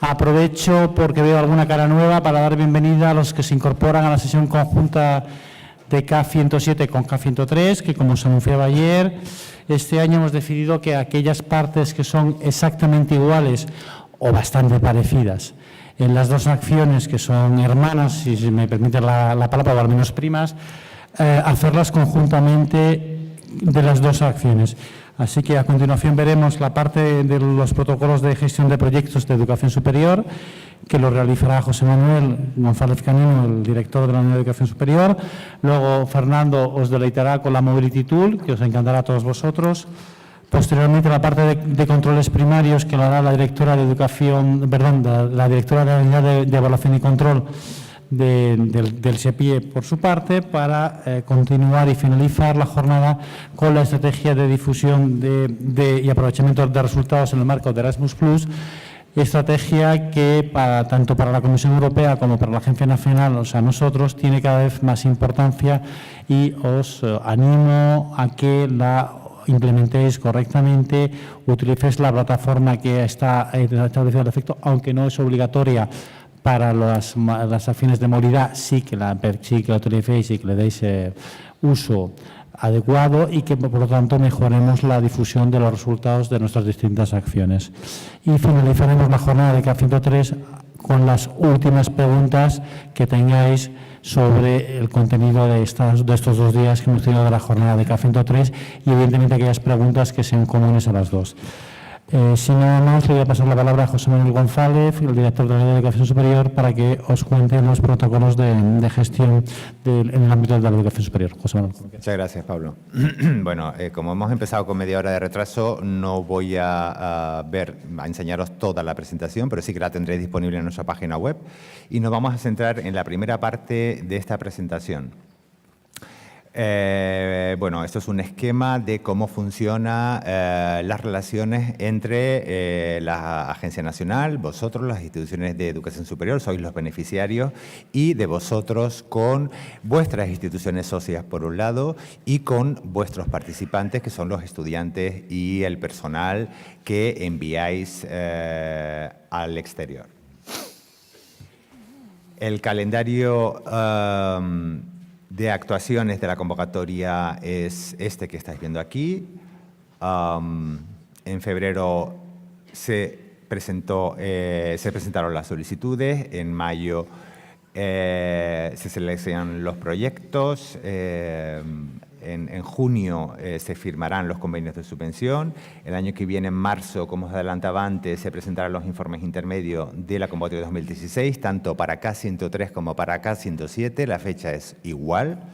Aprovecho porque veo alguna cara nueva para dar bienvenida a los que se incorporan a la sesión conjunta de K107 con K103, que como se anunciaba ayer, este año hemos decidido que aquellas partes que son exactamente iguales o bastante parecidas en las dos acciones que son hermanas, si se me permite la palabra, o al menos primas, hacerlas conjuntamente de las dos acciones. Así que a continuación veremos la parte de los protocolos de gestión de proyectos de educación superior, que lo realizará José Manuel González Canino, el director de la Unidad de Educación Superior. Luego Fernando os deleitará con la Mobility Tool, que os encantará a todos vosotros. Posteriormente la parte de controles primarios, que lo hará la directora de Educación, perdón, la directora de la Unidad de Evaluación y Control del SEPIE por su parte, para continuar y finalizar la jornada con la estrategia de difusión y aprovechamiento de resultados en el marco de Erasmus+, estrategia que tanto para la Comisión Europea como para la Agencia Nacional, o sea, nosotros, tiene cada vez más importancia y os animo a que la implementéis correctamente, utilicéis la plataforma que está establecida al efecto, aunque no es obligatoria para las acciones de movilidad, sí que la utilicéis y que le deis uso adecuado y que, por lo tanto, mejoremos la difusión de los resultados de nuestras distintas acciones. Y finalizaremos la jornada de K103 con las últimas preguntas que tengáis sobre el contenido de estos 2 días que hemos tenido de la jornada de K103 y, evidentemente, aquellas preguntas que sean comunes a las dos. Si no más, le voy a pasar la palabra a José Manuel González, el director de la Unidad de Educación Superior, para que os cuente los protocolos de gestión en el ámbito de la educación superior. José Manuel. Muchas gracias, Pablo. Bueno, como hemos empezado con media hora de retraso, no voy a enseñaros toda la presentación, pero sí que la tendréis disponible en nuestra página web. Y nos vamos a centrar en la primera parte de esta presentación. Bueno, esto es un esquema de cómo funcionan las relaciones entre la Agencia Nacional, vosotros, las instituciones de educación superior, sois los beneficiarios, y de vosotros con vuestras instituciones socias, por un lado, y con vuestros participantes, que son los estudiantes y el personal que enviáis al exterior. El calendario de actuaciones de la convocatoria es este que estáis viendo aquí. En febrero se presentaron las solicitudes, en mayo se seleccionan los proyectos, en junio se firmarán los convenios de subvención. El año que viene, en marzo, como os adelantaba antes, se presentarán los informes intermedios de la convocatoria 2016, tanto para K103 como para K107. La fecha es igual.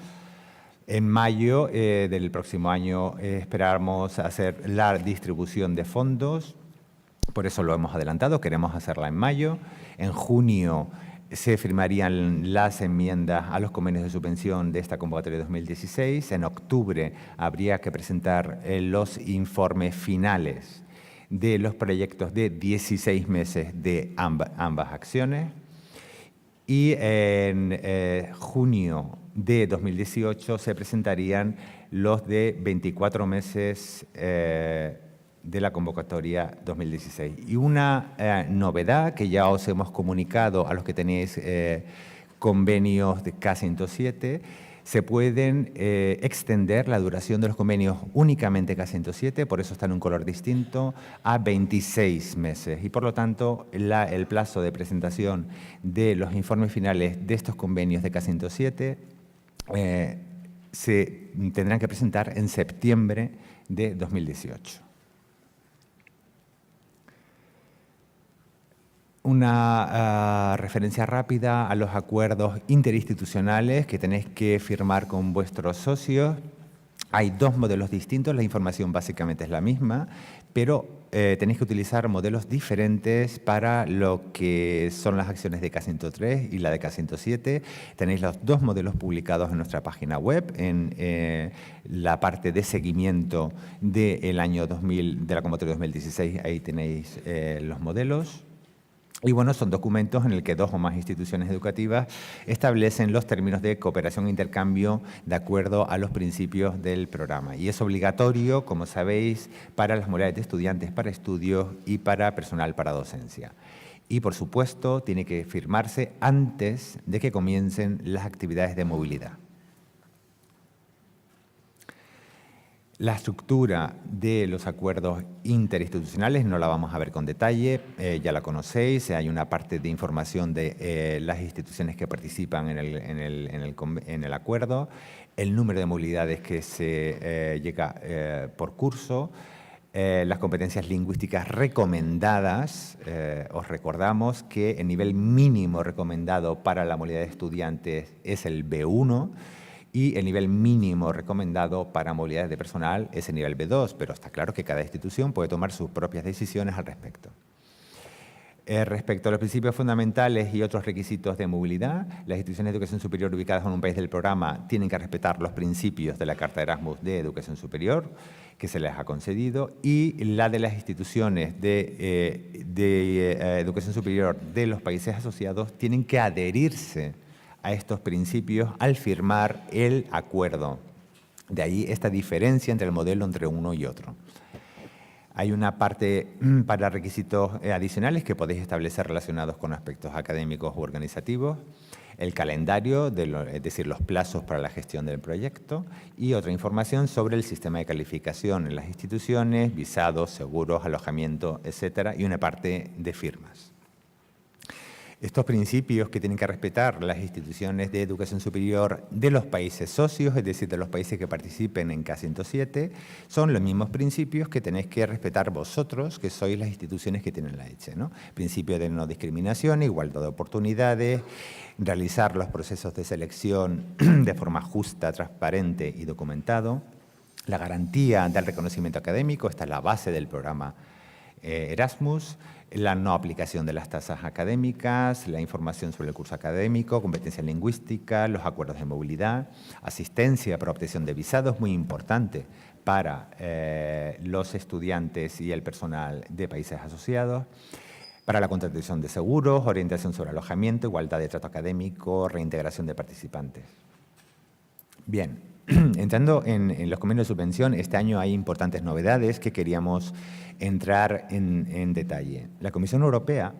En mayo del próximo año esperamos hacer la distribución de fondos. Por eso lo hemos adelantado, queremos hacerla en mayo. En junio se firmarían las enmiendas a los convenios de subvención de esta convocatoria 2016. En octubre habría que presentar los informes finales de los proyectos de 16 meses de ambas acciones. Y en junio de 2018 se presentarían los de 24 meses de la convocatoria 2016. Y una novedad que ya os hemos comunicado a los que tenéis convenios de K107, se pueden extender la duración de los convenios únicamente K107, por eso está en un color distinto, a 26 meses. Y por lo tanto, el plazo de presentación de los informes finales de estos convenios de K107 se tendrán que presentar en septiembre de 2018. Una referencia rápida a los acuerdos interinstitucionales que tenéis que firmar con vuestros socios. Hay 2 modelos distintos, la información básicamente es la misma, pero tenéis que utilizar modelos diferentes para lo que son las acciones de K103 y la de K107. Tenéis los 2 modelos publicados en nuestra página web, en la parte de seguimiento del año 2000, de la convocatoria 2016, ahí tenéis los modelos. Y bueno, son documentos en el que 2 o más instituciones educativas establecen los términos de cooperación e intercambio de acuerdo a los principios del programa. Y es obligatorio, como sabéis, para las modalidades de estudiantes para estudios y para personal para docencia. Y, por supuesto, tiene que firmarse antes de que comiencen las actividades de movilidad. La estructura de los acuerdos interinstitucionales no la vamos a ver con detalle, ya la conocéis, hay una parte de información de las instituciones que participan en el acuerdo, el número de movilidades que se llega por curso, las competencias lingüísticas recomendadas. Os recordamos que el nivel mínimo recomendado para la movilidad de estudiantes es el B1, y el nivel mínimo recomendado para movilidades de personal es el nivel B2, pero está claro que cada institución puede tomar sus propias decisiones al respecto. Respecto a los principios fundamentales y otros requisitos de movilidad, las instituciones de educación superior ubicadas en un país del programa tienen que respetar los principios de la Carta Erasmus de Educación Superior, que se les ha concedido, y la de las instituciones de educación superior de los países asociados tienen que adherirse a estos principios al firmar el acuerdo. De ahí esta diferencia entre el modelo entre uno y otro. Hay una parte para requisitos adicionales que podéis establecer relacionados con aspectos académicos u organizativos, el calendario, es decir, los plazos para la gestión del proyecto, y otra información sobre el sistema de calificación en las instituciones, visados, seguros, alojamiento, etcétera, y una parte de firmas. Estos principios que tienen que respetar las instituciones de educación superior de los países socios, es decir, de los países que participen en K107, son los mismos principios que tenéis que respetar vosotros, que sois las instituciones que tienen la ECHE, ¿no? Principio de no discriminación, igualdad de oportunidades, realizar los procesos de selección de forma justa, transparente y documentado, la garantía del reconocimiento académico, esta es la base del programa Erasmus, la no aplicación de las tasas académicas, la información sobre el curso académico, competencia lingüística, los acuerdos de movilidad, asistencia para obtención de visados, muy importante para los estudiantes y el personal de países asociados, para la contratación de seguros, orientación sobre alojamiento, igualdad de trato académico, reintegración de participantes. Bien, entrando en los convenios de subvención, este año hay importantes novedades que queríamos entrar en detalle. La Comisión Europea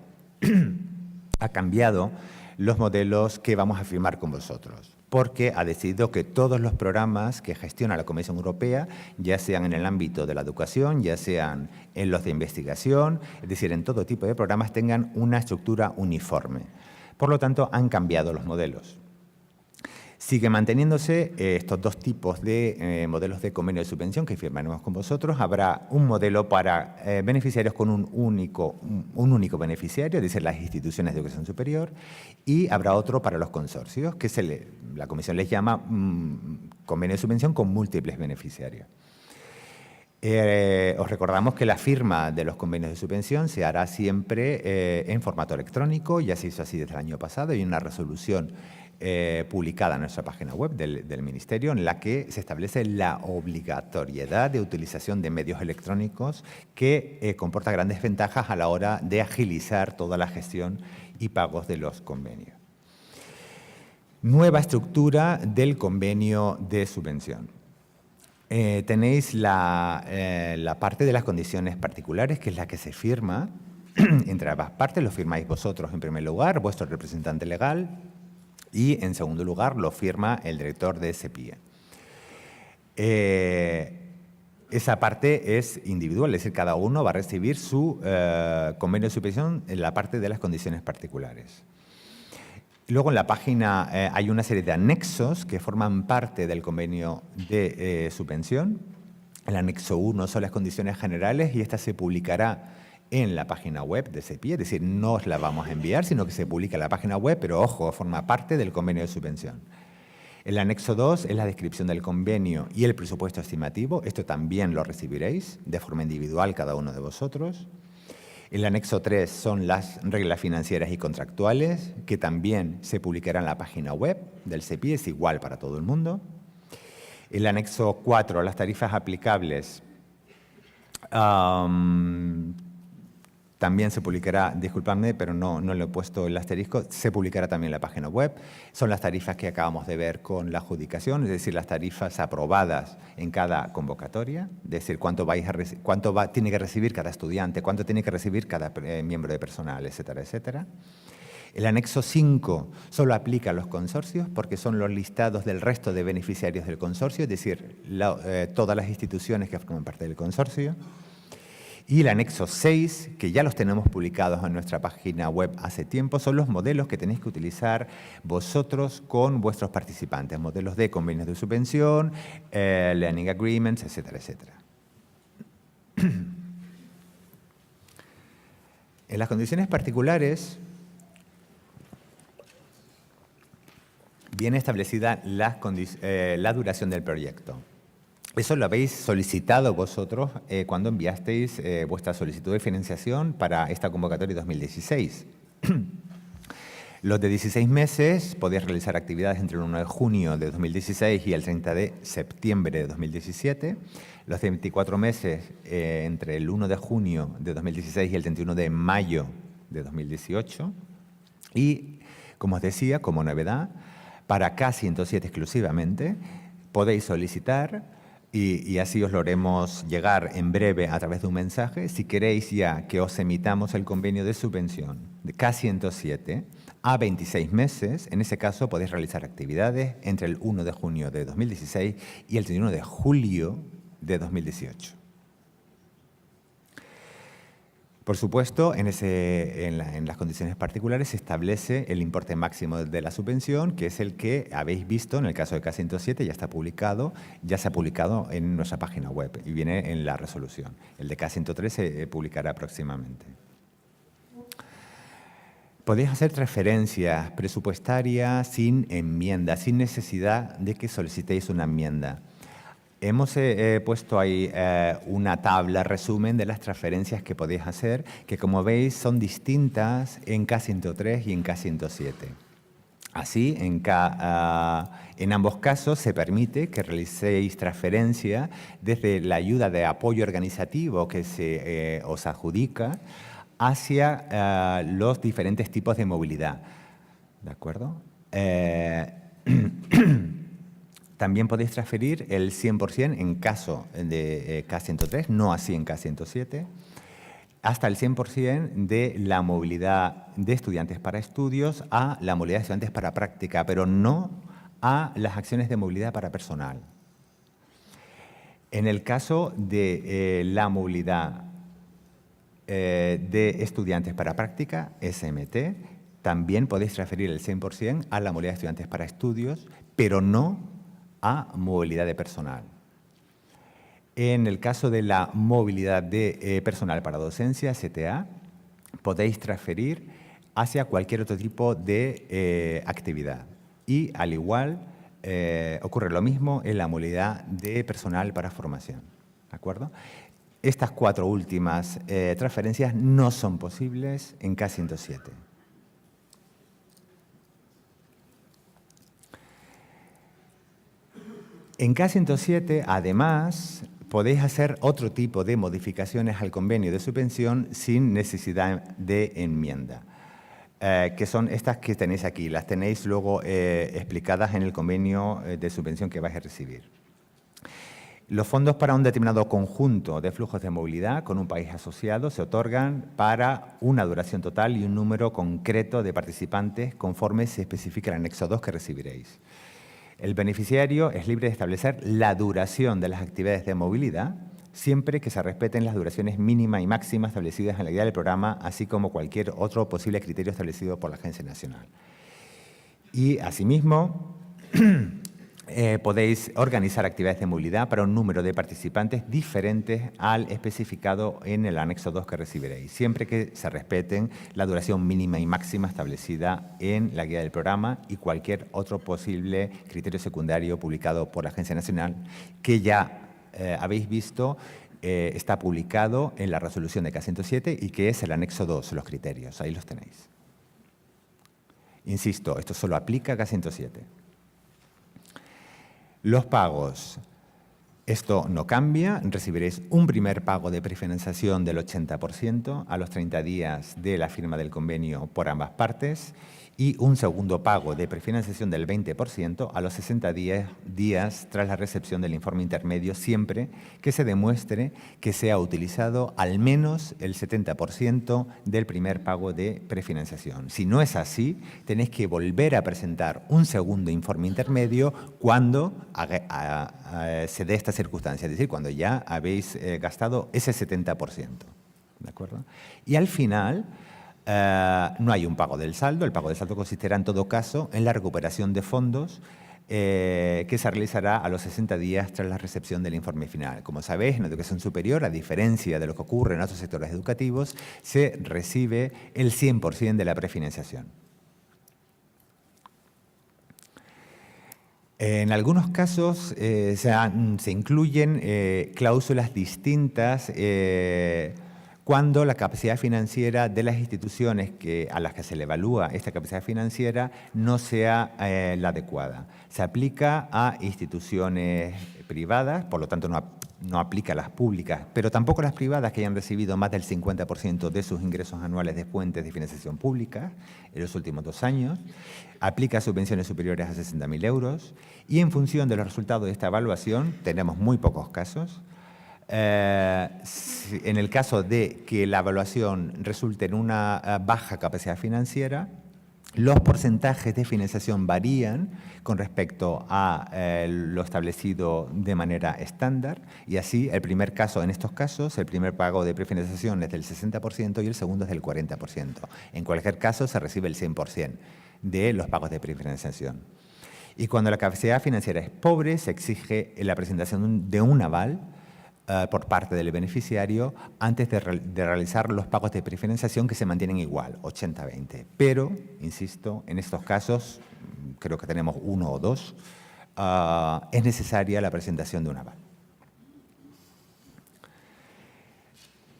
ha cambiado los modelos que vamos a firmar con vosotros, porque ha decidido que todos los programas que gestiona la Comisión Europea, ya sean en el ámbito de la educación, ya sean en los de investigación, es decir, en todo tipo de programas, tengan una estructura uniforme. Por lo tanto, han cambiado los modelos. Sigue manteniéndose estos 2 tipos de modelos de convenio de subvención que firmaremos con vosotros. Habrá un modelo para beneficiarios con un único beneficiario, es decir, las instituciones de educación superior, y habrá otro para los consorcios, que la Comisión les llama convenio de subvención con múltiples beneficiarios. Os recordamos que la firma de los convenios de subvención se hará siempre en formato electrónico, ya se hizo así desde el año pasado, y una resolución publicada en nuestra página web del Ministerio, en la que se establece la obligatoriedad de utilización de medios electrónicos que comporta grandes ventajas a la hora de agilizar toda la gestión y pagos de los convenios. Nueva estructura del convenio de subvención. Tenéis la parte de las condiciones particulares, que es la que se firma entre ambas partes. Lo firmáis vosotros en primer lugar, vuestro representante legal, y en segundo lugar lo firma el director de SEPIE. Esa parte es individual, es decir, cada uno va a recibir su convenio de subvención en la parte de las condiciones particulares. Luego en la página hay una serie de anexos que forman parte del convenio de subvención. El anexo 1 son las condiciones generales y esta se publicará en la página web de SEPIE, es decir, no os la vamos a enviar, sino que se publica en la página web, pero ojo, forma parte del convenio de subvención. El anexo 2 es la descripción del convenio y el presupuesto estimativo. Esto también lo recibiréis de forma individual cada uno de vosotros. El anexo 3 son las reglas financieras y contractuales, que también se publicará en la página web del SEPIE, es igual para todo el mundo. El anexo 4, las tarifas aplicables, también se publicará, disculpadme, pero no le he puesto el asterisco, se publicará también en la página web. Son las tarifas que acabamos de ver con la adjudicación, es decir, las tarifas aprobadas en cada convocatoria, es decir, cuánto tiene que recibir cada estudiante, cuánto tiene que recibir cada miembro de personal, etcétera, etcétera. El anexo 5 solo aplica a los consorcios porque son los listados del resto de beneficiarios del consorcio, es decir, todas las instituciones que forman parte del consorcio. Y el anexo 6, que ya los tenemos publicados en nuestra página web hace tiempo, son los modelos que tenéis que utilizar vosotros con vuestros participantes, modelos de convenios de subvención, learning agreements, etcétera, etcétera. En las condiciones particulares viene establecida la duración del proyecto. Eso lo habéis solicitado vosotros cuando enviasteis vuestra solicitud de financiación para esta convocatoria 2016. Los de 16 meses podéis realizar actividades entre el 1 de junio de 2016 y el 30 de septiembre de 2017. Los de 24 meses entre el 1 de junio de 2016 y el 31 de mayo de 2018. Y, como os decía, como novedad, para K107 exclusivamente podéis solicitar, y así os lo haremos llegar en breve a través de un mensaje, si queréis ya que os emitamos el convenio de subvención de K107 a 26 meses, en ese caso podéis realizar actividades entre el 1 de junio de 2016 y el 31 de julio de 2018. Por supuesto, en las condiciones particulares se establece el importe máximo de la subvención, que es el que habéis visto en el caso de K107, ya está publicado, ya se ha publicado en nuestra página web y viene en la resolución. El de K103 se publicará próximamente. Podéis hacer transferencias presupuestarias sin enmienda, sin necesidad de que solicitéis una enmienda. Hemos puesto ahí una tabla resumen de las transferencias que podéis hacer, que como veis son distintas en K103 y en K107. Así, en ambos casos se permite que realicéis transferencia desde la ayuda de apoyo organizativo que se os adjudica hacia los diferentes tipos de movilidad. ¿De acuerdo? También podéis transferir el 100% en caso de K103, no así en K107, hasta el 100% de la movilidad de estudiantes para estudios a la movilidad de estudiantes para práctica, pero no a las acciones de movilidad para personal. En el caso de la movilidad de estudiantes para práctica, SMT, también podéis transferir el 100% a la movilidad de estudiantes para estudios, pero no a movilidad de personal. En el caso de la movilidad de personal para docencia, CTA, podéis transferir hacia cualquier otro tipo de actividad. Y al igual ocurre lo mismo en la movilidad de personal para formación. ¿De acuerdo? Estas cuatro últimas transferencias no son posibles en K107. En K107, además, podéis hacer otro tipo de modificaciones al convenio de subvención sin necesidad de enmienda, que son estas que tenéis aquí. Las tenéis luego explicadas en el convenio de subvención que vais a recibir. Los fondos para un determinado conjunto de flujos de movilidad con un país asociado se otorgan para una duración total y un número concreto de participantes conforme se especifica en el anexo 2 que recibiréis. El beneficiario es libre de establecer la duración de las actividades de movilidad siempre que se respeten las duraciones mínima y máxima establecidas en la guía del programa, así como cualquier otro posible criterio establecido por la Agencia Nacional. Y, asimismo, podéis organizar actividades de movilidad para un número de participantes diferentes al especificado en el anexo 2 que recibiréis, siempre que se respeten la duración mínima y máxima establecida en la guía del programa y cualquier otro posible criterio secundario publicado por la Agencia Nacional, que ya habéis visto está publicado en la resolución de K107 y que es el anexo 2, los criterios, ahí los tenéis. Insisto, esto solo aplica a K107. Los pagos. Esto no cambia, recibiréis un primer pago de prefinanciación del 80% a los 30 días de la firma del convenio por ambas partes y un segundo pago de prefinanciación del 20% a los 60 días tras la recepción del informe intermedio, siempre que se demuestre que se ha utilizado al menos el 70% del primer pago de prefinanciación. Si no es así, tenéis que volver a presentar un segundo informe intermedio cuando se dé esta circunstancia, es decir, cuando ya habéis gastado ese 70%. ¿De acuerdo? Y al final, no hay un pago del saldo. El pago del saldo consistirá en todo caso en la recuperación de fondos que se realizará a los 60 días tras la recepción del informe final. Como sabéis, en educación superior, a diferencia de lo que ocurre en otros sectores educativos, se recibe el 100% de la prefinanciación. En algunos casos se incluyen cláusulas distintas cuando la capacidad financiera de las instituciones a las que se le evalúa esta capacidad financiera no sea la adecuada. Se aplica a instituciones privadas, por lo tanto no aplica a las públicas, pero tampoco a las privadas que hayan recibido más del 50% de sus ingresos anuales de fuentes de financiación pública en los últimos 2 años. Aplica a subvenciones superiores a 60.000 euros y en función de los resultados de esta evaluación, tenemos muy pocos casos. En el caso de que la evaluación resulte en una baja capacidad financiera, los porcentajes de financiación varían con respecto a lo establecido de manera estándar y así el primer caso, en estos casos, el primer pago de prefinanciación es del 60% y el segundo es del 40%. En cualquier caso se recibe el 100% de los pagos de prefinanciación. Y cuando la capacidad financiera es pobre, se exige la presentación de un aval por parte del beneficiario antes de realizar los pagos de prefinanciación, que se mantienen igual, 80-20. Pero, insisto, en estos casos, creo que tenemos 1 o 2, es necesaria la presentación de un aval.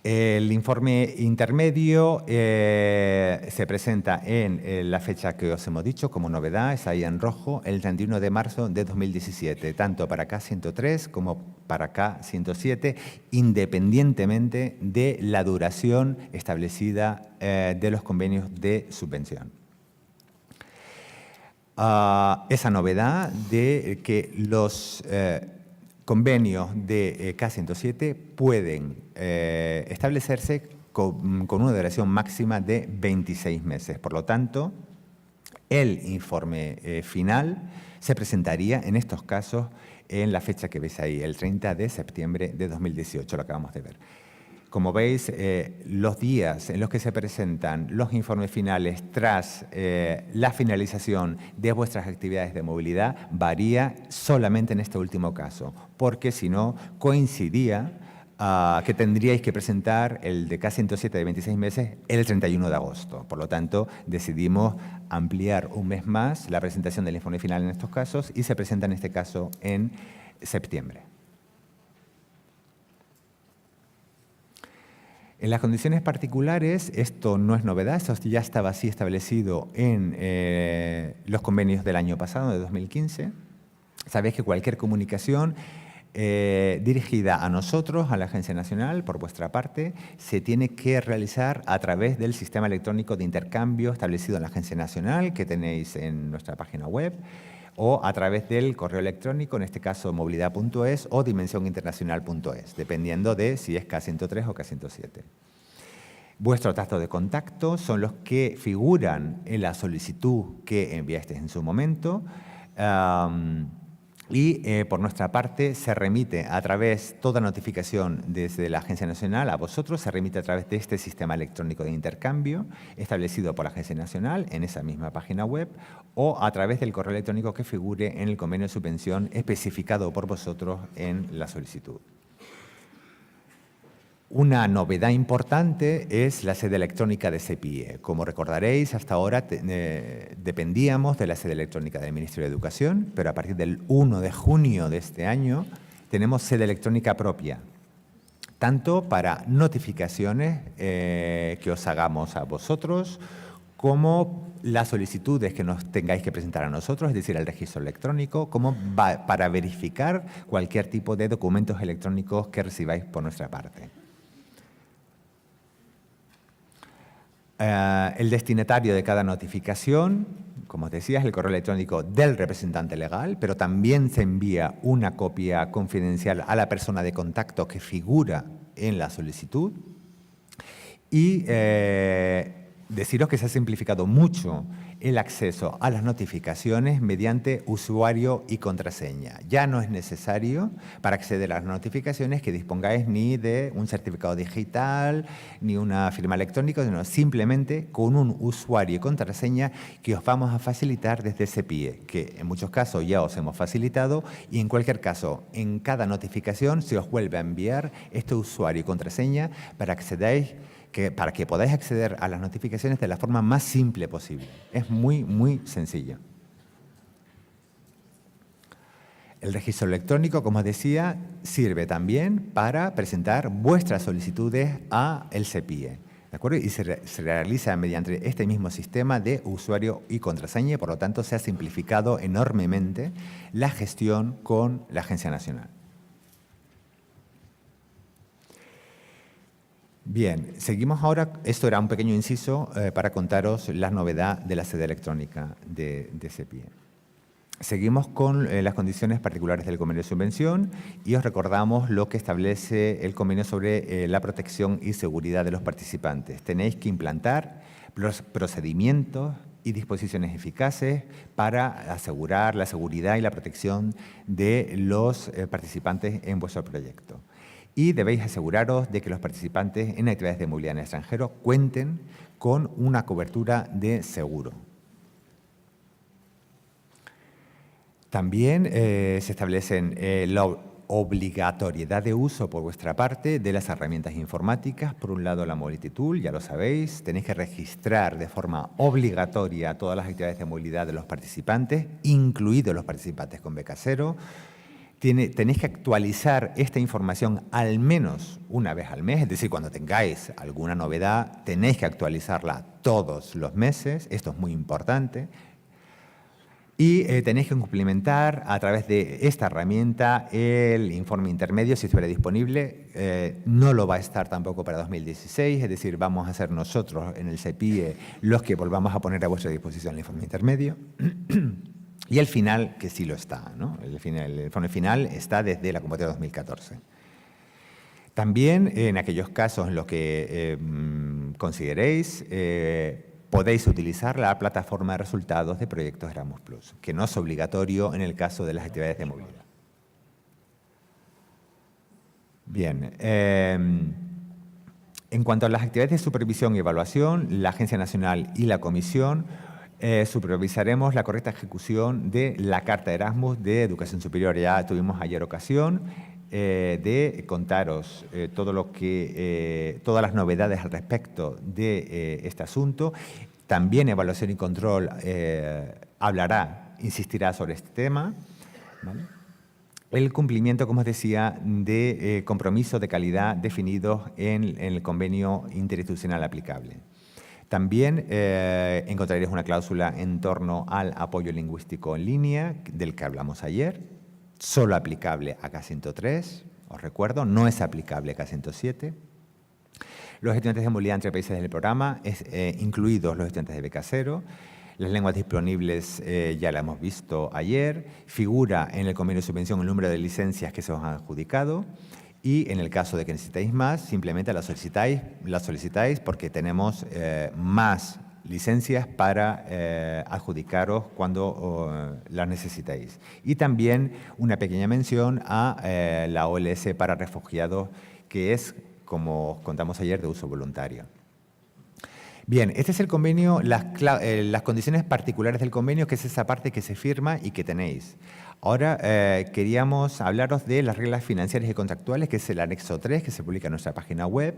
El informe intermedio se presenta en la fecha que os hemos dicho como novedad, es ahí en rojo, el 31 de marzo de 2017, tanto para K103 como para K107, independientemente de la duración establecida de los convenios de subvención. Esa novedad de que los convenios de K107 pueden establecerse con una duración máxima de 26 meses. Por lo tanto, el informe final se presentaría en estos casos en la fecha que veis ahí, el 30 de septiembre de 2018, lo acabamos de ver. Como veis, los días en los que se presentan los informes finales tras la finalización de vuestras actividades de movilidad varía solamente en este último caso, porque si no coincidía que tendríais que presentar el de K107 de 26 meses el 31 de agosto. Por lo tanto, decidimos ampliar un mes más la presentación del informe final en estos casos y se presenta en este caso en septiembre. En las condiciones particulares, esto no es novedad, esto ya estaba así establecido en los convenios del año pasado, de 2015. Sabéis que cualquier comunicación dirigida a nosotros, a la Agencia Nacional, por vuestra parte, se tiene que realizar a través del sistema electrónico de intercambio establecido en la Agencia Nacional, que tenéis en nuestra página web, o a través del correo electrónico, en este caso movilidad.es o dimensioninternacional.es, dependiendo de si es K103 o K107. Vuestros datos de contacto son los que figuran en la solicitud que enviasteis en su momento y por nuestra parte se remite a través, toda notificación desde la Agencia Nacional a vosotros se remite a través de este sistema electrónico de intercambio establecido por la Agencia Nacional en esa misma página web o a través del correo electrónico que figure en el convenio de subvención especificado por vosotros en la solicitud. Una novedad importante es la sede electrónica de CEPIE. Como recordaréis, hasta ahora dependíamos de la sede electrónica del Ministerio de Educación, pero a partir del 1 de junio de este año tenemos sede electrónica propia, tanto para notificaciones que os hagamos a vosotros, como las solicitudes que nos tengáis que presentar a nosotros, es decir, el registro electrónico, como para verificar cualquier tipo de documentos electrónicos que recibáis por nuestra parte. El destinatario de cada notificación, como os decía, es el correo electrónico del representante legal, pero también se envía una copia confidencial a la persona de contacto que figura en la solicitud. Y deciros que se ha simplificado mucho el acceso a las notificaciones mediante usuario y contraseña. Ya no es necesario para acceder a las notificaciones que dispongáis ni de un certificado digital ni una firma electrónica, sino simplemente con un usuario y contraseña que os vamos a facilitar desde SEPIE, que en muchos casos ya os hemos facilitado, y en cualquier caso, en cada notificación se os vuelve a enviar este usuario y contraseña para que podáis acceder a las notificaciones de la forma más simple posible. Es muy, muy sencillo. El registro electrónico, como os decía, sirve también para presentar vuestras solicitudes a el SEPIE, ¿de acuerdo? Y se realiza mediante este mismo sistema de usuario y contraseña, y por lo tanto se ha simplificado enormemente la gestión con la Agencia Nacional. Bien, seguimos ahora. Esto era un pequeño inciso para contaros la novedad de la sede electrónica de SEPIE. Seguimos con las condiciones particulares del convenio de subvención y os recordamos lo que establece el convenio sobre la protección y seguridad de los participantes. Tenéis que implantar procedimientos y disposiciones eficaces para asegurar la seguridad y la protección de los participantes en vuestro proyecto. Y debéis aseguraros de que los participantes en actividades de movilidad en el extranjero cuenten con una cobertura de seguro. También se establecen la obligatoriedad de uso por vuestra parte de las herramientas informáticas. Por un lado, la Mobility Tool, ya lo sabéis, tenéis que registrar de forma obligatoria todas las actividades de movilidad de los participantes, incluidos los participantes con beca cero. Tenéis que actualizar esta información al menos una vez al mes, es decir, cuando tengáis alguna novedad, tenéis que actualizarla todos los meses, esto es muy importante. Y tenéis que complementar a través de esta herramienta el informe intermedio, si estuviera disponible. No lo va a estar tampoco para 2016, es decir, vamos a ser nosotros en el SEPIE los que volvamos a poner a vuestra disposición el informe intermedio. Y el final, que sí lo está, ¿no? El informe final está desde la convocatoria 2014. También, en aquellos casos en los que consideréis, podéis utilizar la plataforma de resultados de proyectos Erasmus+, que no es obligatorio en el caso de las actividades de movilidad. Bien. En cuanto a las actividades de supervisión y evaluación, la Agencia Nacional y la Comisión supervisaremos la correcta ejecución de la Carta de Erasmus de Educación Superior. Ya tuvimos ayer ocasión de contaros todas las novedades al respecto de este asunto. También Evaluación y Control insistirá sobre este tema, ¿vale? El cumplimiento, como os decía, de compromisos de calidad definidos en el convenio interinstitucional aplicable. También encontraréis una cláusula en torno al apoyo lingüístico en línea, del que hablamos ayer, solo aplicable a K103, os recuerdo, no es aplicable a K107. Los estudiantes de movilidad entre países del programa, incluidos los estudiantes de beca cero. Las lenguas disponibles ya la hemos visto ayer. Figura en el convenio de subvención el número de licencias que se os han adjudicado. Y en el caso de que necesitéis más, simplemente las solicitáis porque tenemos más licencias para adjudicaros cuando las necesitéis. Y también una pequeña mención a la OLS para refugiados, que es, como os contamos ayer, de uso voluntario. Bien, este es el convenio, las condiciones particulares del convenio, que es esa parte que se firma y que tenéis. Ahora queríamos hablaros de las reglas financieras y contractuales, que es el anexo 3, que se publica en nuestra página web,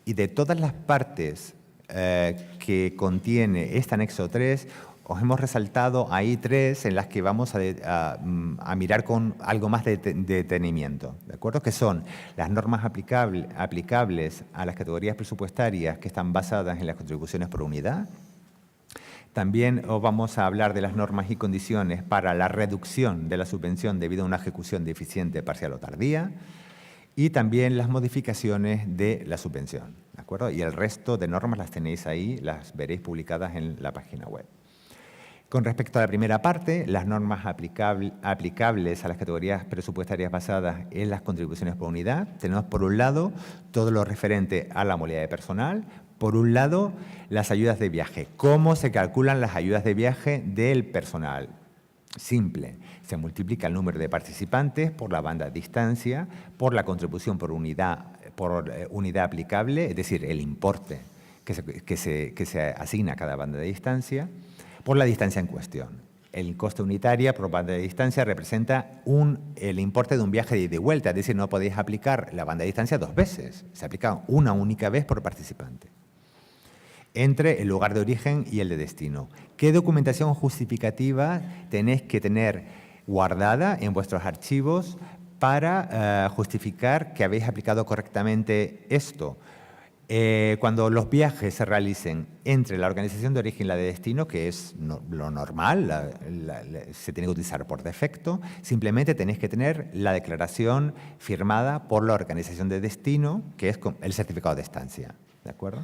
y de todas las partes que contiene este anexo 3, os hemos resaltado ahí 3 en las que vamos a mirar con algo más de detenimiento, ¿de acuerdo? Que son las normas aplicables a las categorías presupuestarias que están basadas en las contribuciones por unidad, También os vamos a hablar de las normas y condiciones para la reducción de la subvención debido a una ejecución deficiente, parcial o tardía, y también las modificaciones de la subvención, ¿de acuerdo? Y el resto de normas las tenéis ahí, las veréis publicadas en la página web. Con respecto a la primera parte, las normas aplicables a las categorías presupuestarias basadas en las contribuciones por unidad, tenemos por un lado todo lo referente a la movilidad de personal, por un lado las ayudas de viaje. ¿Cómo se calculan las ayudas de viaje del personal? Simple, se multiplica el número de participantes por la banda de distancia, por la contribución por unidad aplicable, es decir, el importe que se asigna a cada banda de distancia, por la distancia en cuestión. El coste unitario por banda de distancia representa el importe de un viaje de ida y vuelta, es decir, no podéis aplicar la banda de distancia 2 veces, se aplica una única vez por participante, entre el lugar de origen y el de destino. ¿Qué documentación justificativa tenéis que tener guardada en vuestros archivos para justificar que habéis aplicado correctamente esto? Cuando los viajes se realicen entre la organización de origen y la de destino, que es lo normal, se tiene que utilizar por defecto, simplemente tenéis que tener la declaración firmada por la organización de destino, que es el certificado de estancia, ¿de acuerdo?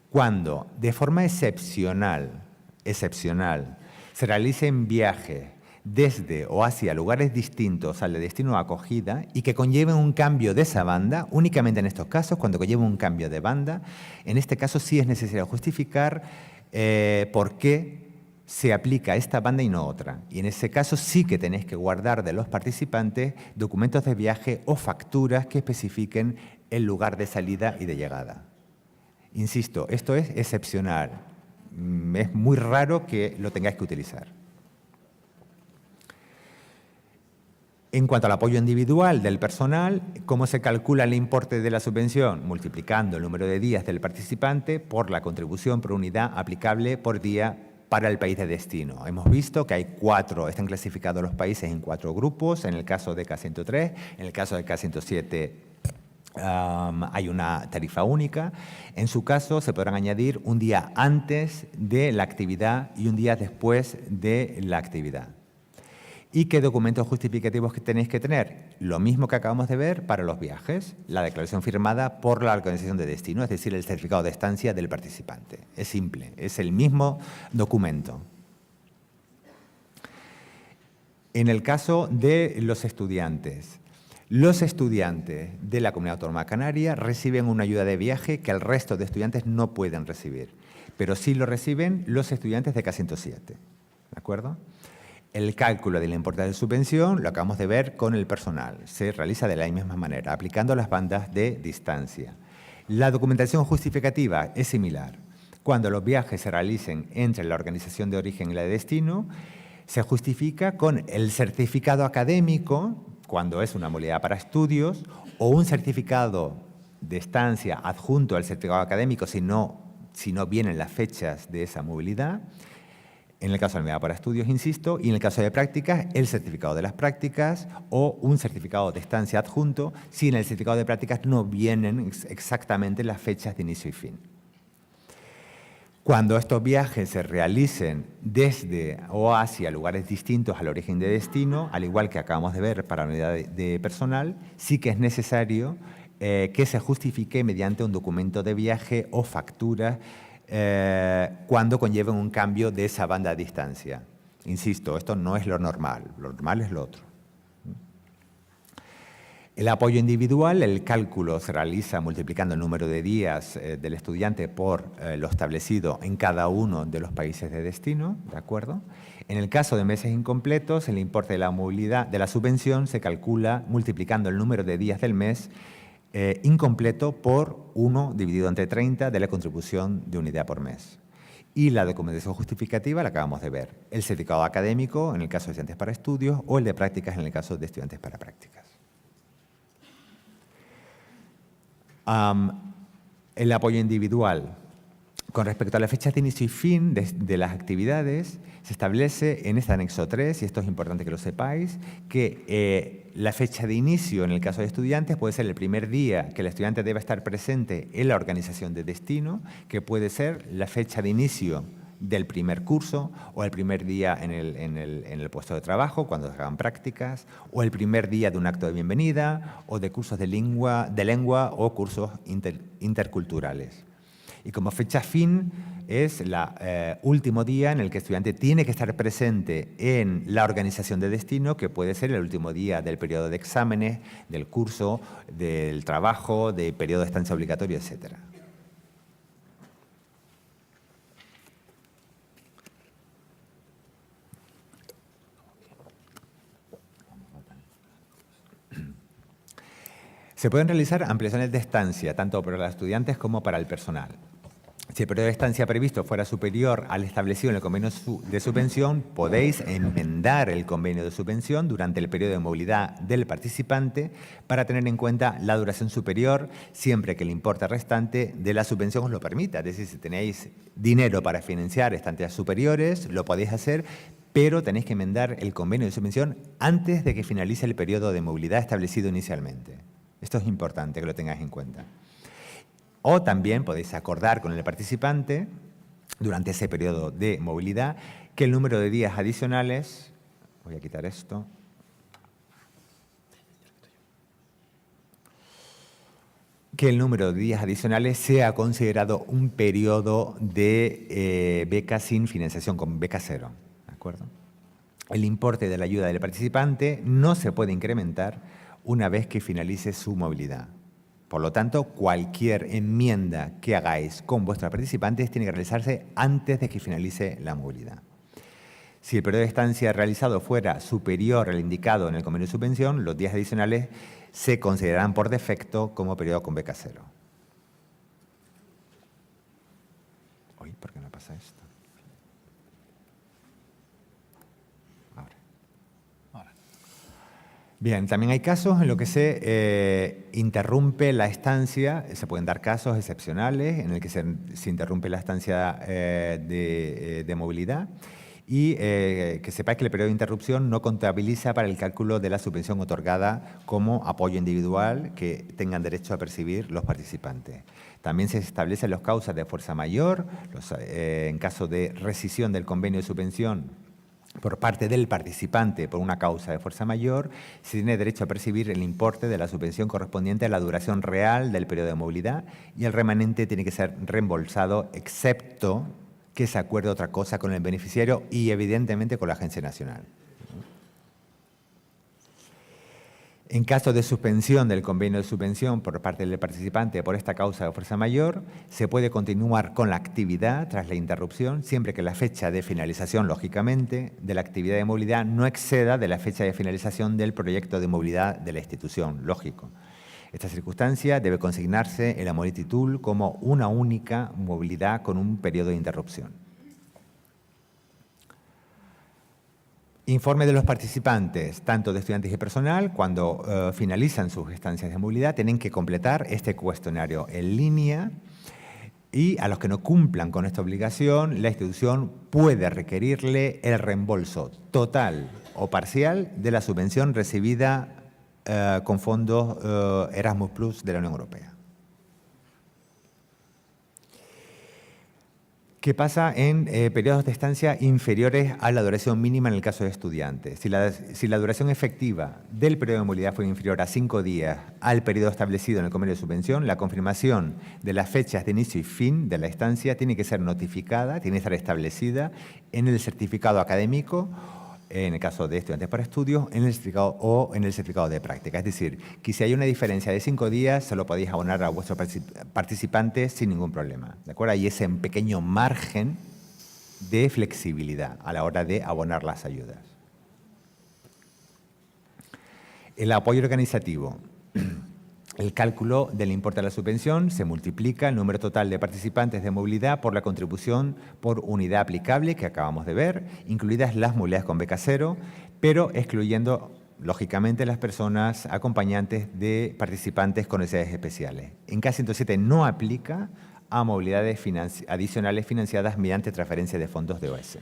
Cuando de forma excepcional, se realicen viajes desde o hacia lugares distintos al de destino o acogida y que conlleven un cambio de esa banda, únicamente en estos casos, cuando conlleva un cambio de banda, en este caso sí es necesario justificar por qué se aplica esta banda y no otra. Y en ese caso sí que tenéis que guardar de los participantes documentos de viaje o facturas que especifiquen el lugar de salida y de llegada. Insisto, esto es excepcional. Es muy raro que lo tengáis que utilizar. En cuanto al apoyo individual del personal, ¿cómo se calcula el importe de la subvención? Multiplicando el número de días del participante por la contribución por unidad aplicable por día para el país de destino. Hemos visto que hay 4, están clasificados los países en 4 grupos, en el caso de K103, en el caso de K107 hay una tarifa única. En su caso se podrán añadir un día antes de la actividad y un día después de la actividad. ¿Y qué documentos justificativos que tenéis que tener? Lo mismo que acabamos de ver para los viajes, la declaración firmada por la organización de destino, es decir, el certificado de estancia del participante. Es simple, es el mismo documento. En el caso de los estudiantes de la Comunidad Autónoma Canaria reciben una ayuda de viaje que el resto de estudiantes no pueden recibir, pero sí lo reciben los estudiantes de K107, ¿de acuerdo? El cálculo de la importe de subvención lo acabamos de ver con el personal. Se realiza de la misma manera, aplicando las bandas de distancia. La documentación justificativa es similar. Cuando los viajes se realicen entre la organización de origen y la de destino, se justifica con el certificado académico, cuando es una movilidad para estudios, o un certificado de estancia adjunto al certificado académico si no vienen las fechas de esa movilidad. En el caso de la movilidad para estudios, insisto, y en el caso de prácticas, el certificado de las prácticas o un certificado de estancia adjunto si en el certificado de prácticas no vienen exactamente las fechas de inicio y fin. Cuando estos viajes se realicen desde o hacia lugares distintos al origen de destino, al igual que acabamos de ver para la unidad de personal, sí que es necesario que se justifique mediante un documento de viaje o factura cuando conlleven un cambio de esa banda de distancia. Insisto, esto no es lo normal es lo otro. El apoyo individual, el cálculo se realiza multiplicando el número de días del estudiante por lo establecido en cada uno de los países de destino, ¿de acuerdo? En el caso de meses incompletos, el importe de la movilidad de la subvención se calcula multiplicando el número de días del mes incompleto por 1 dividido entre 30 de la contribución de unidad por mes. Y la documentación justificativa la acabamos de ver. El certificado académico en el caso de estudiantes para estudios o el de prácticas en el caso de estudiantes para prácticas. El apoyo individual. Con respecto a las fechas de inicio y fin de las actividades, se establece en este anexo 3, y esto es importante que lo sepáis, que la fecha de inicio en el caso de estudiantes puede ser el primer día que el estudiante debe estar presente en la organización de destino, que puede ser la fecha de inicio del primer curso, o el primer día en el puesto de trabajo, cuando se hagan prácticas, o el primer día de un acto de bienvenida, o de cursos de lengua o cursos interculturales. Y como fecha fin es el último día en el que el estudiante tiene que estar presente en la organización de destino, que puede ser el último día del periodo de exámenes, del curso, del trabajo, del periodo de estancia obligatoria, etc. Se pueden realizar ampliaciones de estancia, tanto para los estudiantes como para el personal. Si el periodo de estancia previsto fuera superior al establecido en el convenio de subvención, podéis enmendar el convenio de subvención durante el periodo de movilidad del participante para tener en cuenta la duración superior, siempre que el importe restante de la subvención os lo permita. Es decir, si tenéis dinero para financiar estancias superiores, lo podéis hacer, pero tenéis que enmendar el convenio de subvención antes de que finalice el periodo de movilidad establecido inicialmente. Esto es importante que lo tengáis en cuenta. O también podéis acordar con el participante, durante ese periodo de movilidad, que el número de días adicionales, voy a quitar esto, que el número de días adicionales sea considerado un periodo de beca sin financiación, con beca cero, ¿de acuerdo? El importe de la ayuda del participante no se puede incrementar una vez que finalice su movilidad. Por lo tanto, cualquier enmienda que hagáis con vuestros participantes tiene que realizarse antes de que finalice la movilidad. Si el periodo de estancia realizado fuera superior al indicado en el convenio de subvención, los días adicionales se considerarán por defecto como periodo con beca cero. Uy, ¿por qué no pasa esto? Bien, también hay casos en los que se interrumpe la estancia, se pueden dar casos excepcionales en el que se interrumpe la estancia de movilidad y que sepáis que el periodo de interrupción no contabiliza para el cálculo de la subvención otorgada como apoyo individual que tengan derecho a percibir los participantes. También se establecen las causas de fuerza mayor, en caso de rescisión del convenio de subvención por parte del participante por una causa de fuerza mayor, se tiene derecho a percibir el importe de la subvención correspondiente a la duración real del periodo de movilidad y el remanente tiene que ser reembolsado excepto que se acuerde otra cosa con el beneficiario y evidentemente con la Agencia Nacional. En caso de suspensión del convenio de subvención por parte del participante por esta causa de fuerza mayor, se puede continuar con la actividad tras la interrupción, siempre que la fecha de finalización, lógicamente, de la actividad de movilidad no exceda de la fecha de finalización del proyecto de movilidad de la institución, lógico. Esta circunstancia debe consignarse en la multitud como una única movilidad con un periodo de interrupción. Informe de los participantes, tanto de estudiantes y personal, cuando finalizan sus estancias de movilidad, tienen que completar este cuestionario en línea y a los que no cumplan con esta obligación, la institución puede requerirle el reembolso total o parcial de la subvención recibida con fondos Erasmus Plus de la Unión Europea. ¿Qué pasa en periodos de estancia inferiores a la duración mínima en el caso de estudiantes? Si la duración efectiva del periodo de movilidad fue inferior a 5 días al periodo establecido en el convenio de subvención, la confirmación de las fechas de inicio y fin de la estancia tiene que ser notificada, tiene que estar establecida en el certificado académico, en el caso de estudiantes para estudios, en el certificado o en el certificado de práctica. Es decir, que si hay una diferencia de 5 días, se lo podéis abonar a vuestros participantes sin ningún problema. ¿De acuerdo? Hay ese pequeño margen de flexibilidad a la hora de abonar las ayudas. El apoyo organizativo. El cálculo del importe de la subvención se multiplica el número total de participantes de movilidad por la contribución por unidad aplicable que acabamos de ver, incluidas las movilidades con beca cero, pero excluyendo, lógicamente, las personas acompañantes de participantes con necesidades especiales. En K107 no aplica a movilidades adicionales financiadas mediante transferencia de fondos de OS.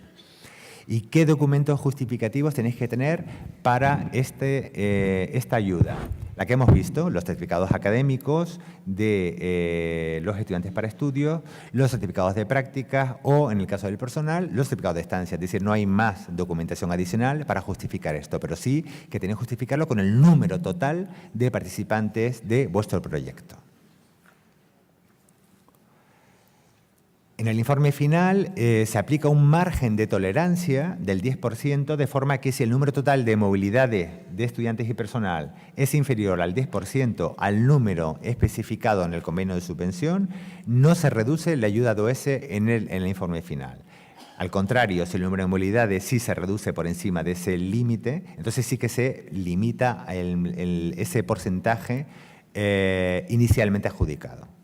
¿Y qué documentos justificativos tenéis que tener para esta ayuda? La que hemos visto, los certificados académicos de los estudiantes para estudios, los certificados de prácticas o, en el caso del personal, los certificados de estancia. Es decir, no hay más documentación adicional para justificar esto, pero sí que tenéis que justificarlo con el número total de participantes de vuestro proyecto. En el informe final se aplica un margen de tolerancia del 10%, de forma que si el número total de movilidades de estudiantes y personal es inferior al 10% al número especificado en el convenio de subvención, no se reduce la ayuda DOS en el informe final. Al contrario, si el número de movilidades sí se reduce por encima de ese límite, entonces sí que se limita ese porcentaje inicialmente adjudicado.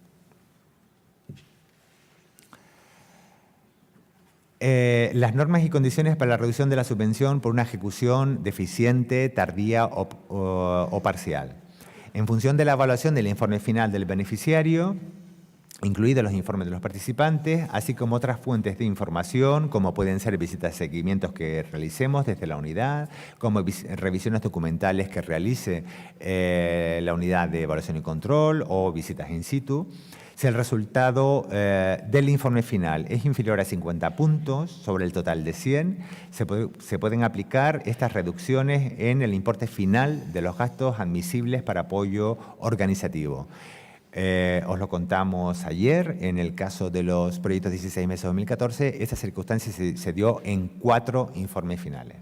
Las normas y condiciones para la reducción de la subvención por una ejecución deficiente, tardía o parcial. En función de la evaluación del informe final del beneficiario, incluidos los informes de los participantes, así como otras fuentes de información, como pueden ser visitas de seguimientos que realicemos desde la unidad, como revisiones documentales que realice la unidad de evaluación y control o visitas in situ. Si el resultado del informe final es inferior a 50 puntos sobre el total de 100, se pueden aplicar estas reducciones en el importe final de los gastos admisibles para apoyo organizativo. Os lo contamos ayer, en el caso de los proyectos 16 meses 2014, esta circunstancia se dio en 4 informes finales,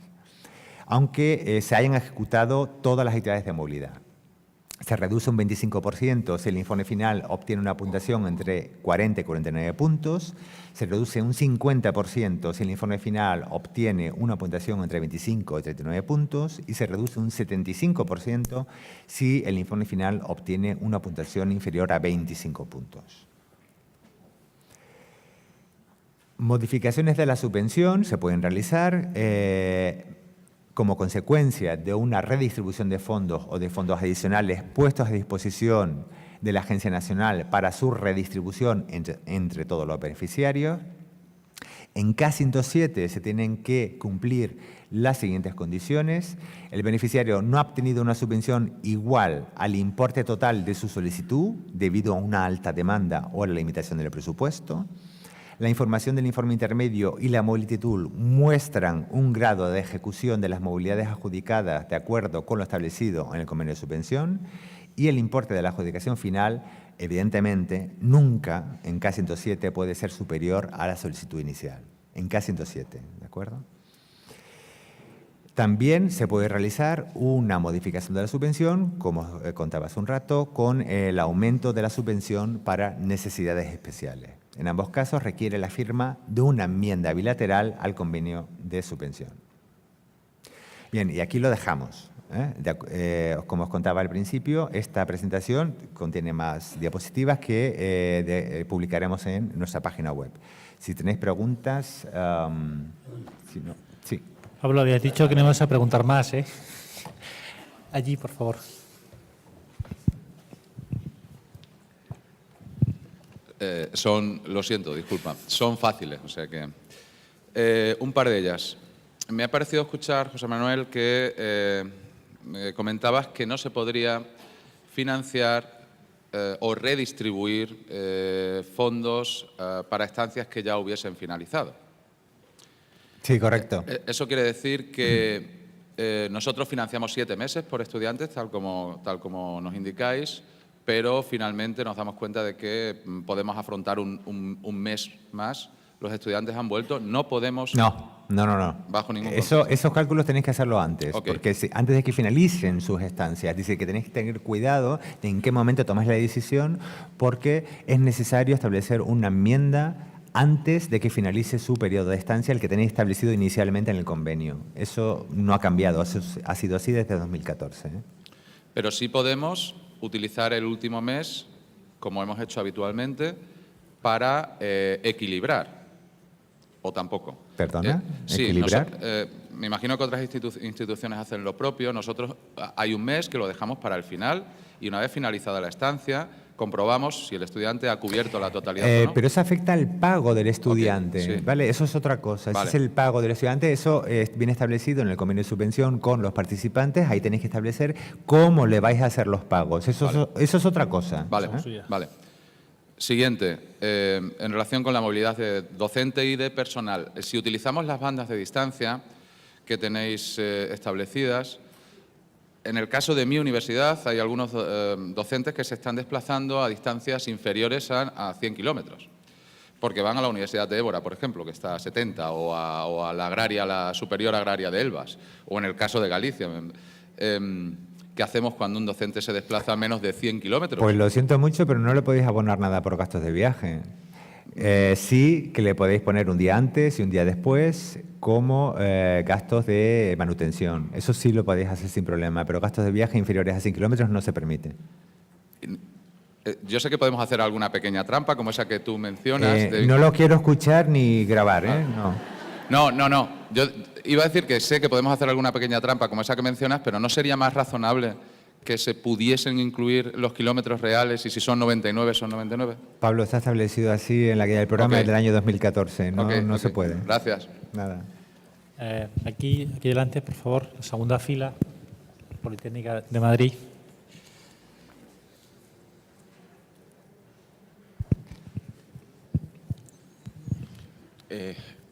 aunque se hayan ejecutado todas las actividades de movilidad. Se reduce un 25% si el informe final obtiene una puntuación entre 40 y 49 puntos. Se reduce un 50% si el informe final obtiene una puntuación entre 25 y 39 puntos. Y se reduce un 75% si el informe final obtiene una puntuación inferior a 25 puntos. Modificaciones de la subvención se pueden realizar como consecuencia de una redistribución de fondos o de fondos adicionales puestos a disposición de la Agencia Nacional para su redistribución entre todos los beneficiarios. En K107 se tienen que cumplir las siguientes condiciones. El beneficiario no ha obtenido una subvención igual al importe total de su solicitud debido a una alta demanda o a la limitación del presupuesto. La información del informe intermedio y la Mobility Tool muestran un grado de ejecución de las movilidades adjudicadas de acuerdo con lo establecido en el convenio de subvención, y el importe de la adjudicación final, evidentemente, nunca en K107 puede ser superior a la solicitud inicial. En K107, ¿de acuerdo? También se puede realizar una modificación de la subvención, como contaba hace un rato, con el aumento de la subvención para necesidades especiales. En ambos casos requiere la firma de una enmienda bilateral al convenio de subvención. Bien, y aquí lo dejamos. Como os contaba al principio, esta presentación contiene más diapositivas que publicaremos en nuestra página web. Si tenéis preguntas, si no, sí. Pablo, habías dicho que no ibas a preguntar más, ¿eh? Allí, por favor. Lo siento, disculpa, son fáciles, o sea que… un par de ellas. Me ha parecido escuchar, José Manuel, que comentabas que no se podría financiar o redistribuir fondos para estancias que ya hubiesen finalizado. Sí, correcto. Eso quiere decir que nosotros financiamos 7 meses por estudiantes, tal como nos indicáis, pero finalmente nos damos cuenta de que podemos afrontar un mes más. Los estudiantes han vuelto, no podemos… No. Bajo ningún concepto. Esos cálculos tenéis que hacerlo antes, Okay. porque antes de que finalicen sus estancias. Dice que tenéis que tener cuidado de en qué momento tomáis la decisión, porque es necesario establecer una enmienda antes de que finalice su periodo de estancia, el que tenéis establecido inicialmente en el convenio. Eso no ha cambiado, eso ha sido así desde 2014. Pero sí podemos utilizar el último mes, como hemos hecho habitualmente, para equilibrar, o tampoco. ¿Perdona? Sí, ¿Equilibrar? me imagino que otras instituciones hacen lo propio. Nosotros hay un mes que lo dejamos para el final y una vez finalizada la estancia comprobamos si el estudiante ha cubierto la totalidad o no. Pero eso afecta al pago del estudiante, Ok, sí. ¿vale? Eso es otra cosa. Vale. Ese es el pago del estudiante. Eso viene establecido en el convenio de subvención con los participantes. Ahí tenéis que establecer cómo le vais a hacer los pagos. Eso es otra cosa. Vale, suya. vale. Siguiente, en relación con la movilidad de docente y de personal. Si utilizamos las bandas de distancia que tenéis establecidas, en el caso de mi universidad hay algunos docentes que se están desplazando a distancias inferiores a 100 kilómetros, porque van a la Universidad de Évora, por ejemplo, que está a 70, o a la agraria, la superior agraria de Elvas, o en el caso de Galicia. ¿Qué hacemos cuando un docente se desplaza a menos de 100 kilómetros? Pues lo siento mucho, pero no le podéis abonar nada por gastos de viaje. Sí que le podéis poner un día antes y un día después como gastos de manutención. Eso sí lo podéis hacer sin problema, pero gastos de viaje inferiores a 100 kilómetros no se permite. Yo sé que podemos hacer alguna pequeña trampa, como esa que tú mencionas. No lo quiero escuchar ni grabar, ¿eh? No. No. Yo iba a decir que sé que podemos hacer alguna pequeña trampa, como esa que mencionas, pero ¿no sería más razonable que se pudiesen incluir los kilómetros reales y si son 99, son 99? Pablo, está establecido así en la guía del programa Ok. del año 2014. No se puede. Gracias. Nada. Aquí delante, por favor, la segunda fila, Politécnica de Madrid.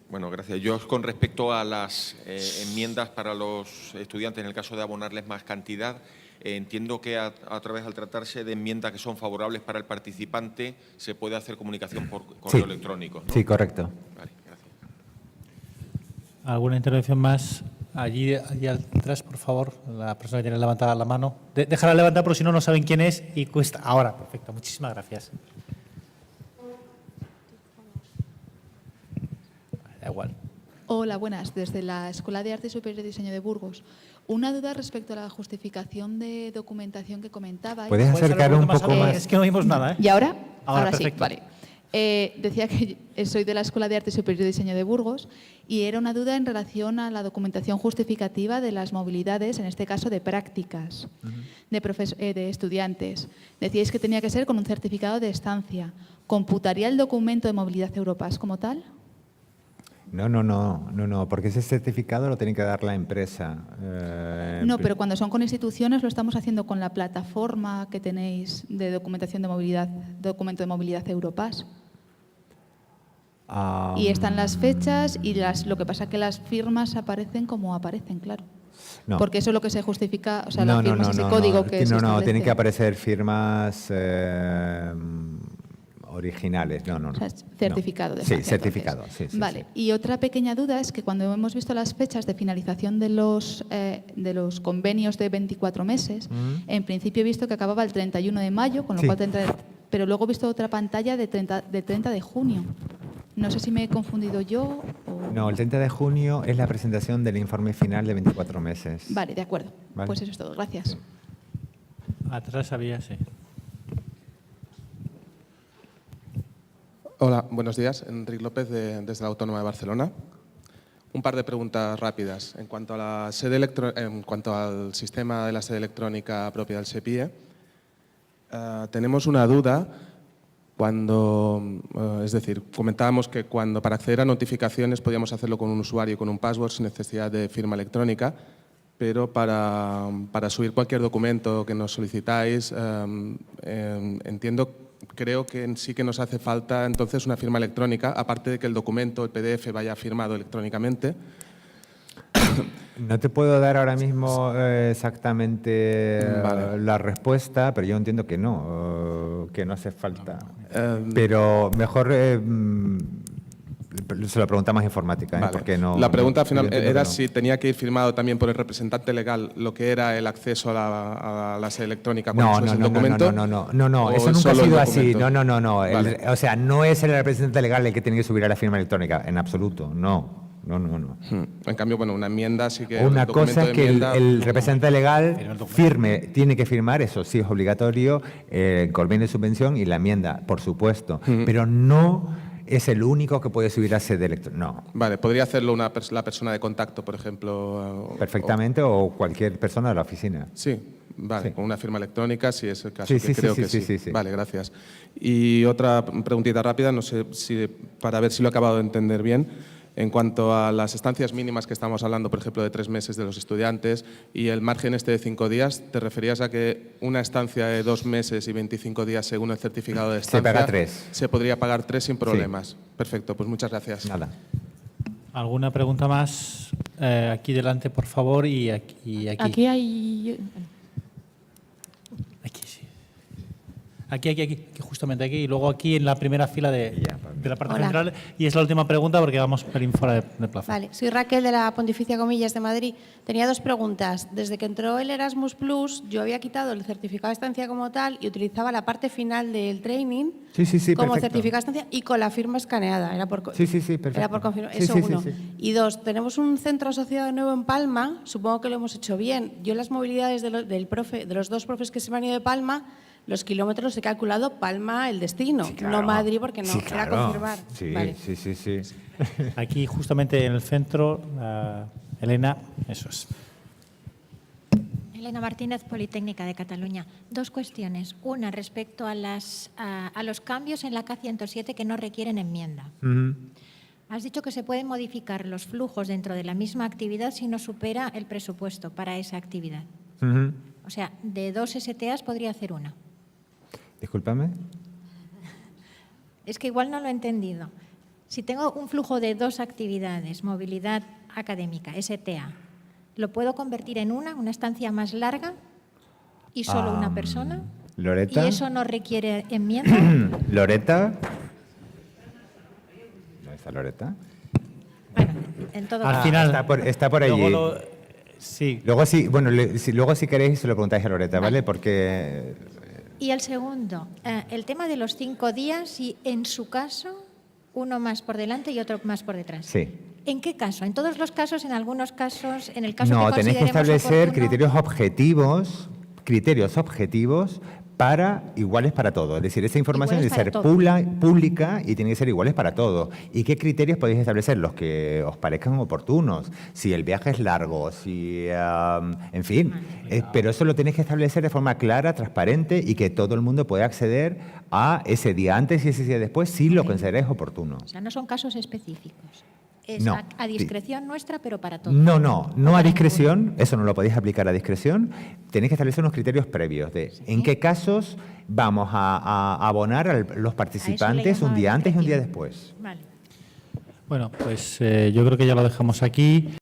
Bueno, gracias. Yo, con respecto a las enmiendas para los estudiantes, en el caso de abonarles más cantidad, entiendo que a través, al tratarse de enmiendas que son favorables para el participante, se puede hacer comunicación por correo electrónico, ¿no? Sí, correcto. Vale, gracias. ¿Alguna intervención más? Allí atrás, por favor, la persona que tiene levantada la mano. Déjala levantar, porque si no, no saben quién es y cuesta. Ahora, perfecto. Muchísimas gracias. Da igual. Hola, buenas. Desde la Escuela de Arte Superior y Diseño de Burgos. Una duda respecto a la justificación de documentación que comentabais. ¿Puedes acercar un poco más? Es que no oímos nada, ¿eh? ¿Y ahora? Ahora, sí, perfecto. vale. Decía que soy de la Escuela de Arte Superior y Diseño de Burgos y era una duda en relación a la documentación justificativa de las movilidades, en este caso de prácticas de estudiantes. Decíais que tenía que ser con un certificado de estancia. ¿Computaría el documento de movilidad Europass como tal? No, porque ese certificado lo tiene que dar la empresa. No, pero cuando son con instituciones lo estamos haciendo con la plataforma que tenéis de documentación de movilidad, documento de movilidad Europass. Y están las fechas y lo que pasa es que las firmas aparecen como aparecen, claro. No. Porque eso es lo que se justifica, o sea, la firma es ese código que se No, establece. tienen que aparecer firmas originales. No. O sea, es certificado de Sí, estancia, certificado. entonces. Sí, Vale. Y otra pequeña duda es que cuando hemos visto las fechas de finalización de los convenios de 24 meses, en principio he visto que acababa el 31 de mayo, con lo Sí. cual pero luego he visto otra pantalla de 30 de junio. No sé si me he confundido yo o... No, el 30 de junio es la presentación del informe final de 24 meses. Vale, de acuerdo. Vale. Pues eso es todo. Gracias. Atrás había, sí. Hola, buenos días. Enrique López, desde la Autónoma de Barcelona. Un par de preguntas rápidas. En cuanto a en cuanto al sistema de la sede electrónica propia del SEPIE, tenemos una duda es decir, comentábamos que para acceder a notificaciones podíamos hacerlo con un usuario y con un password sin necesidad de firma electrónica, pero para subir cualquier documento que nos solicitáis, creo que sí que nos hace falta entonces una firma electrónica, aparte de que el documento, el PDF, vaya firmado electrónicamente. No te puedo dar ahora mismo exactamente Vale. la respuesta, pero yo entiendo que no hace falta. Pero mejor se lo preguntamos a informática, Vale. porque no. La pregunta final yo entiendo era que no. si tenía que ir firmado también por el representante legal lo que era el acceso a la sede electrónica cuando No, subes el documento. no, o eso nunca ha solo el sido así. documento. No. Vale. O sea, no es el representante legal el que tiene que subir a la firma electrónica, en absoluto, no. En cambio, bueno, una enmienda sí que... Una el documento cosa de es que enmienda- el representante legal tiene que firmar, eso sí es obligatorio, el convenio de subvención y la enmienda, por supuesto, pero no es el único que puede subir a sede electrónica, no. Vale, podría hacerlo la persona de contacto, por ejemplo. Perfectamente, o cualquier persona de la oficina. Sí, Vale, Sí. con una firma electrónica, si es el caso, Sí, que sí, sí, creo sí, que sí, sí. sí, sí. Vale, gracias. Y otra preguntita rápida, no sé si para ver si lo he acabado de entender bien. En cuanto a las estancias mínimas que estamos hablando, por ejemplo, de 3 meses de los estudiantes y el margen este de 5 días, ¿te referías a que una estancia de 2 meses y 25 días según el certificado de estancia paga 3. se podría pagar 3 sin problemas? Perfecto, pues muchas gracias. Nada. ¿Alguna pregunta más? Aquí delante, por favor, y aquí. Aquí hay... Aquí, sí. Aquí, justamente aquí. Y luego aquí en la primera fila de la parte Hola. central. Y es la última pregunta porque vamos un pelín fuera de plazo. Vale, soy Raquel de la Pontificia Comillas de Madrid. Tenía 2 preguntas. Desde que entró el Erasmus Plus, yo había quitado el certificado de estancia como tal y utilizaba la parte final del training Sí, sí, sí, como perfecto. certificado de estancia y con la firma escaneada. Era por, Sí, sí, sí, perfecto. Era por confirmar. Sí, Eso sí, sí, uno. sí. Y 2, tenemos un centro asociado nuevo en Palma. Supongo que lo hemos hecho bien. Yo las movilidades de los 2 profes que se me han ido de Palma, los kilómetros he calculado Palma el destino, Sí, claro. no Madrid porque no. Sí, Era claro. confirmar. Sí, Vale. sí, sí, sí. Aquí justamente en el centro, Elena, eso es. Elena Martínez, Politécnica de Cataluña. 2 cuestiones. Una, respecto a los cambios en la K107 que no requieren enmienda. Has dicho que se pueden modificar los flujos dentro de la misma actividad si no supera el presupuesto para esa actividad. Ujú. O sea, de 2 STAs podría hacer una. Discúlpame. Es que igual no lo he entendido. Si tengo un flujo de 2 actividades, movilidad académica, STA, ¿lo puedo convertir en una estancia más larga y solo una persona? Loreta. ¿Y eso no requiere enmienda? Loreta. ¿Dónde está Loreta? Bueno, en todo Al caso. final. Está por allí. Luego sí. Luego sí, bueno, luego si queréis se lo preguntáis a Loreta, ¿vale? Porque Y el segundo, el tema de los 5 días y en su caso, uno más por delante y otro más por detrás. sí. ¿En qué caso? ¿En todos los casos? ¿En algunos casos? ¿En el caso No, que tenéis que consideremos establecer oportuno? criterios objetivos para iguales para todos. Es decir, esa información Iguales debe ser para pública y tiene que ser iguales para todos. ¿Y qué criterios podéis establecer? Los que os parezcan oportunos. Si el viaje es largo, si... en fin. Pero eso lo tenéis que establecer de forma clara, transparente y que todo el mundo pueda acceder a ese día antes y ese día después si lo consideráis oportuno. O sea, no son casos específicos. Es No. a discreción nuestra, pero para todos. No a discreción, eso no lo podéis aplicar a discreción. Tenéis que establecer unos criterios previos de en qué casos vamos a abonar a los participantes un día antes y un día después. Vale. Bueno, pues yo creo que ya lo dejamos aquí.